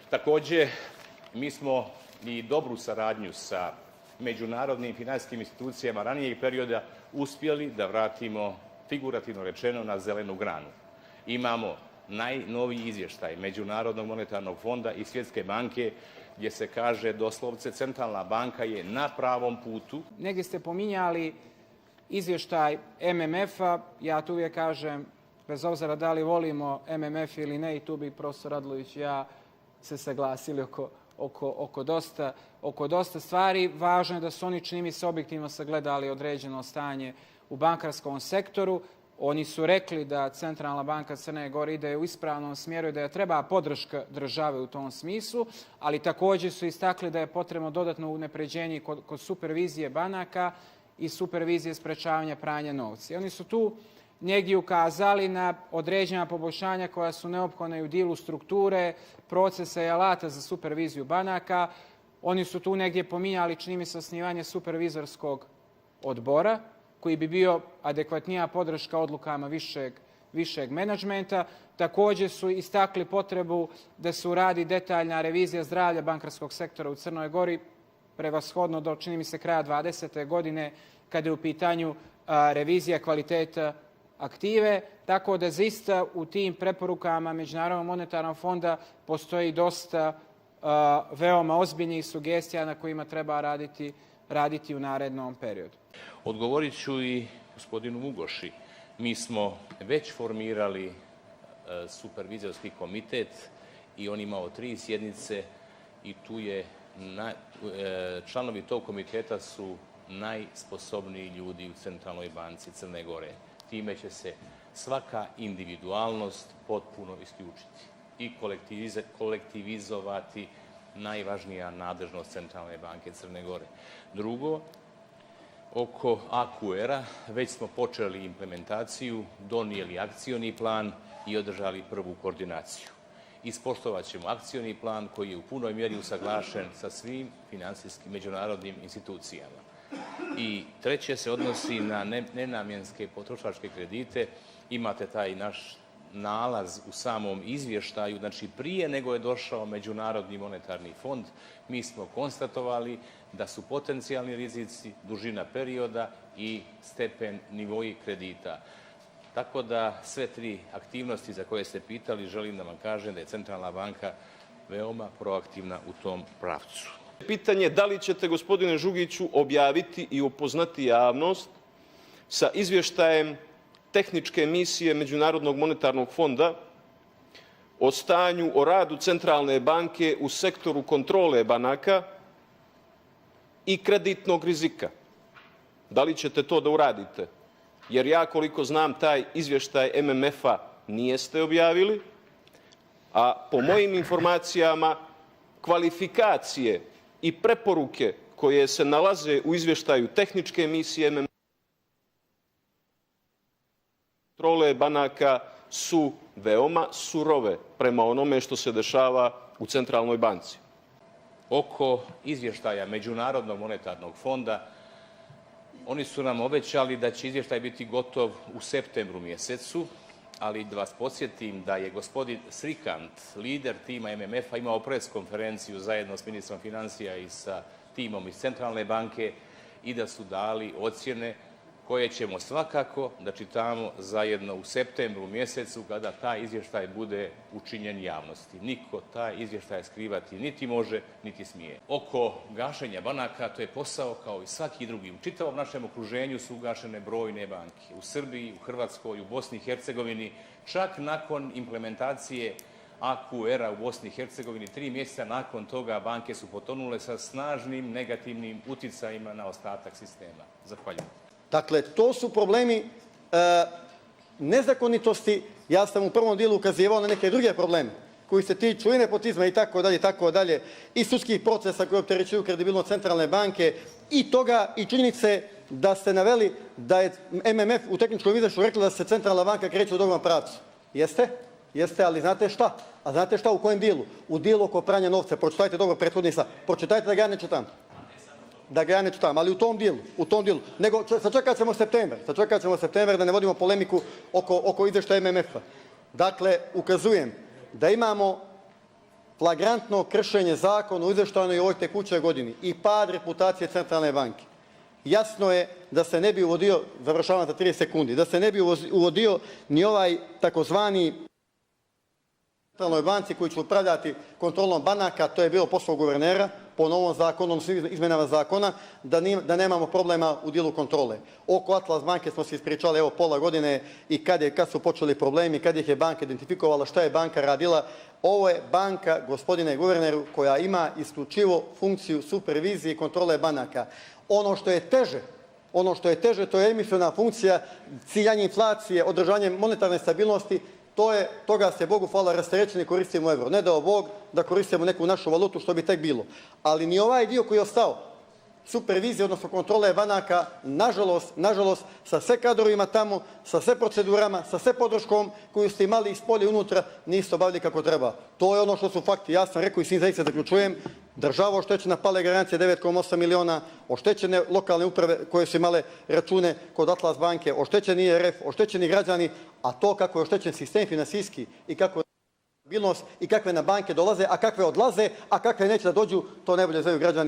Takođe, mi smo i dobru saradnju sa međunarodnim finansijskim institucijama ranijeg perioda uspjeli da vratimo, figurativno rečeno, na zelenu granu. Imamo najnoviji izvještaj Međunarodnog monetarnog fonda i Svjetske banke gdje se kaže doslovce centralna banka je na pravom putu. Negdje ste pominjali izvještaj MMF-a, ja tu uvijek kažem, bez obzira da li volimo MMF ili ne, i tu bi profesor Radulović i ja se saglasili oko dosta stvari. Važno je da su oni, čini mi se, objektivno sagledali određeno stanje u bankarskom sektoru. Oni su rekli da Centralna banka Crne Gore ide u ispravnom smjeru i da je treba podrška države u tom smislu, ali također su istakli da je potrebno dodatno unapređenje kod supervizije banaka i supervizije sprečavanja pranja novca. I oni su tu negdje ukazali na određena poboljšanja koja su neophodna i u dijelu strukture, procesa i alata za superviziju banaka. Oni su tu negdje pominjali, čini mi se, osnivanje supervizorskog odbora, koji bi bio adekvatnija podrška odlukama višeg menadžmenta. Također su istakli potrebu da se uradi detaljna revizija zdravlja bankarskog sektora u Crnoj Gori, prevashodno do, čini mi se, kraja 2020. godine, kada je u pitanju revizija kvaliteta aktive, tako da zaista u tim preporukama Međunarodnog monetarnog fonda postoji dosta veoma ozbiljnih sugestija na kojima treba raditi u narednom periodu. Odgovorit ću i gospodinu Mugoši. Mi smo već formirali supervizorski komitet i on imao 3 sjednice i tu je članovi tog komiteta su najsposobniji ljudi u Centralnoj banci Crne Gore. Time će se svaka individualnost potpuno isključiti i kolektivizovati najvažnija nadležnost Centralne banke Crne Gore. Drugo, oko AQR-a već smo počeli implementaciju, donijeli akcioni plan i održali prvu koordinaciju. Ispoštovat ćemo akcioni plan koji je u punoj mjeri usaglašen sa svim finansijskim međunarodnim institucijama. I treće se odnosi na nenamjenske potrošačke kredite. Imate taj naš nalaz u samom izvještaju, znači prije nego je došao Međunarodni monetarni fond, mi smo konstatovali da su potencijalni rizici, dužina perioda i stepen nivoji kredita. Tako da sve 3 aktivnosti za koje ste pitali, želim da vam kažem da je Centralna banka veoma proaktivna u tom pravcu. Pitanje je da li ćete, gospodine Žugiću, objaviti i upoznati javnost sa izvještajem tehničke misije Međunarodnog monetarnog fonda o stanju o radu Centralne banke u sektoru kontrole banaka i kreditnog rizika. Da li ćete to da uradite? Jer ja, koliko znam, taj izvještaj MMF-a nijeste objavili, a po mojim informacijama kvalifikacije i preporuke koje se nalaze u izvještaju tehničke misije MMF-a kontrole banaka su veoma surove prema onome što se dešava u Centralnoj banci. Oko izvještaja Međunarodnog monetarnog fonda, oni su nam obećali da će izvještaj biti gotov u septembru mjesecu, ali da vas podsjetim da je gospodin Srikant, lider tima MMF-a, imao pres konferenciju zajedno s ministrom financija i sa timom iz Centralne banke i da su dali ocjene koje ćemo svakako da čitamo zajedno u septembru mjesecu kada taj izvještaj bude učinjen javnosti. Niko taj izvještaj skrivati niti može, niti smije. Oko gašenja banaka, to je posao kao i svaki drugi. U čitavom našem okruženju su ugašene brojne banke. U Srbiji, u Hrvatskoj, u Bosni i Hercegovini, čak nakon implementacije AQR-a u Bosni i Hercegovini, 3 mjeseca nakon toga banke su potonule sa snažnim negativnim uticajima na ostatak sistema. Zahvaljujem. Dakle, to su problemi nezakonitosti. Ja sam u prvom dijelu ukazivao na neke druge probleme koji se tiču i nepotizma i tako dalje, i sudskih procesa koji opterećuju kredibilnost Centralne banke i toga i činjenice da ste naveli da je MMF u tehničkom izvješću rekla da se Centralna banka kreće u dobrom pravcu. Jeste? Jeste, ali znate šta? A znate šta u kojem dijelu? U dijelu oko pranja novca. Pročitajte dobro prethodni sat. Pročitajte da ga ja ne čitam. Da ga ja ne čitam, ali u tom dijelu. Nego sačekat ćemo september da ne vodimo polemiku oko izvještaja MMF-a. Dakle, ukazujem da imamo flagrantno kršenje zakona u izvještajnoj i ovoj tekućoj godini i pad reputacije centralne banke. Jasno je da se ne bi uvodio, završavam za 30 sekundi, da se ne bi uvodio ni ovaj takozvani centralnoj banci koji će upravljati kontrolom banaka, to je bilo posao guvernera, po novom zakonu, odnosno izmenama zakona, da nemamo problema u dijelu kontrole. Oko Atlas banke smo se ispričali evo pola godine i kad su počeli problemi, kad ih je banka identifikovala, šta je banka radila. Ovo je banka, gospodine guverneru, koja ima isključivo funkciju supervizije i kontrole banaka. Ono što je teže, to je emisiona funkcija, ciljanje inflacije, održanje monetarne stabilnosti. Toga se, Bogu hvala, rasterećeni koristimo euro. Ne dao Bog da koristimo neku našu valutu, što bi tek bilo. Ali ni ovaj dio koji je ostao, supervizije, odnosno kontrole banaka, nažalost, sa sve kadrovima tamo, sa sve procedurama, sa sve podrškom koju ste imali iz polja i unutra, niste obavili kako treba. To je ono što su fakti. Ja sam rekao i svim zaista zaključujem, država oštećena, pale garancije 9,8 miliona, oštećene lokalne uprave koje su imale račune kod Atlas banke, oštećeni IRF, oštećeni građani, a to kako je oštećen sistem finansijski i kako je stabilnost i kakve na banke dolaze, a kakve odlaze, a kakve neće da dođu, to najbolje znaju građani.